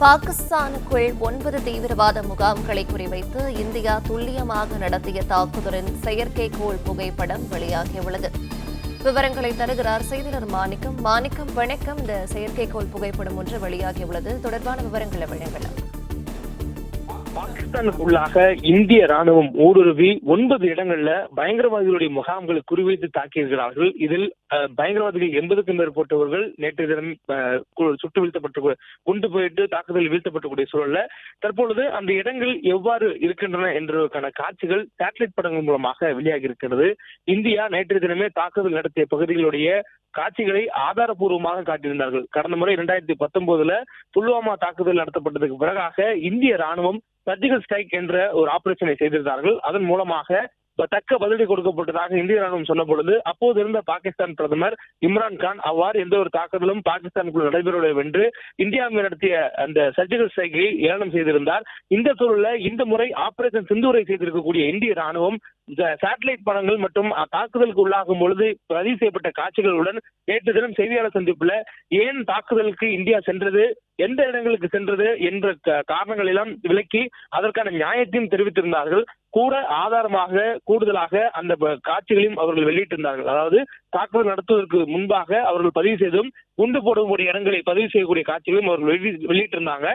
பாகிஸ்தானுக்குள் 9 தீவிரவாத முகாம்களை குறிவைத்து இந்தியா துல்லியமாக நடத்திய தாக்குதலின் செயற்கைக்கோள் புகைப்படம் வெளியாகியுள்ளது. விவரங்களை தருகிறார் செய்தியாளர் மாணிக்கம். வணக்கம். இந்த செயற்கைக்கோள் புகைப்படம் ஒன்று வெளியாகியுள்ளது, தொடர்பான விவரங்களை வழங்கலாம். பாகிஸ்தானுக்குள்ளாக இந்திய ராணுவம் ஊடுருவி 9 இடங்கள்ல பயங்கரவாதிகளுடைய முகாம்களை குறிவைத்து தாக்கியிருக்கிறார்கள். இதில் பயங்கரவாதிகள் 80க்கும் மேற்பட்டவர்கள் நேற்று தினம் சுட்டு வீழ்த்தப்பட்டு கொண்டு போயிட்டு தாக்குதல் வீழ்த்தப்பட்டக்கூடிய சூழல்ல தற்பொழுது அந்த இடங்கள் எவ்வாறு இருக்கின்றன என்பதற்கான காட்சிகள் சேட்டலைட் படங்கள் மூலமாக வெளியாகி இருக்கிறது. இந்தியா நேற்று தினமே தாக்குதல் நடத்திய பகுதிகளுடைய காட்சிகளை ஆதாரப்பூர்வமாக காட்டியிருந்தார்கள். கடந்த முறை 2019 புல்வாமா தாக்குதல் நடத்தப்பட்டதுக்கு பிறகாக இந்திய ராணுவம் சர்ஜிக்கல் ஸ்ட்ரைக் என்ற ஒரு ஆபரேஷனை செய்திருந்தார்கள். அதன் மூலமாக தக்க பதிலடி கொடுக்கப்பட்டதாக இந்திய ராணுவம் சொன்ன பொழுது அப்போது இருந்த பாகிஸ்தான் பிரதமர் இம்ரான் கான் அவ்வாறு எந்த ஒரு தாக்குதலும் பாகிஸ்தானுக்குள் நடைபெறவில்லை என்று இந்தியா நடத்திய அந்த சர்ஜிக்கல் ஸ்ட்ரைக்கை ஏளனம் செய்திருந்தார். இந்த சூழல்ல இந்த முறை ஆபரேஷன் சிந்தூரை செய்திருக்கக்கூடிய இந்திய ராணுவம் சேட்டலைட் படங்கள் மற்றும் தாக்குதலுக்கு உள்ளாகும் பொழுது பதிவு செய்யப்பட்ட காட்சிகளுடன் நேற்று தினம் செய்தியாளர் சந்திப்புல ஏன் தாக்குதலுக்கு இந்தியா சென்றது, எந்த இடங்களுக்கு சென்றது என்ற காரணங்கள் எல்லாம் விளக்கி அதற்கான நியாயத்தையும் தெரிவித்திருந்தார்கள். கூட ஆதாரமாக கூடுதலாக அந்த காட்சிகளையும் அவர்கள் வெளியிட்டிருந்தார்கள். அதாவது தாக்குதல் நடத்துவதற்கு முன்பாக அவர்கள் பதிவு செய்தும் குண்டு போடக்கூடிய இடங்களை பதிவு செய்யக்கூடிய காட்சிகளையும் அவர்கள் வெளியிட்டிருந்தாங்க.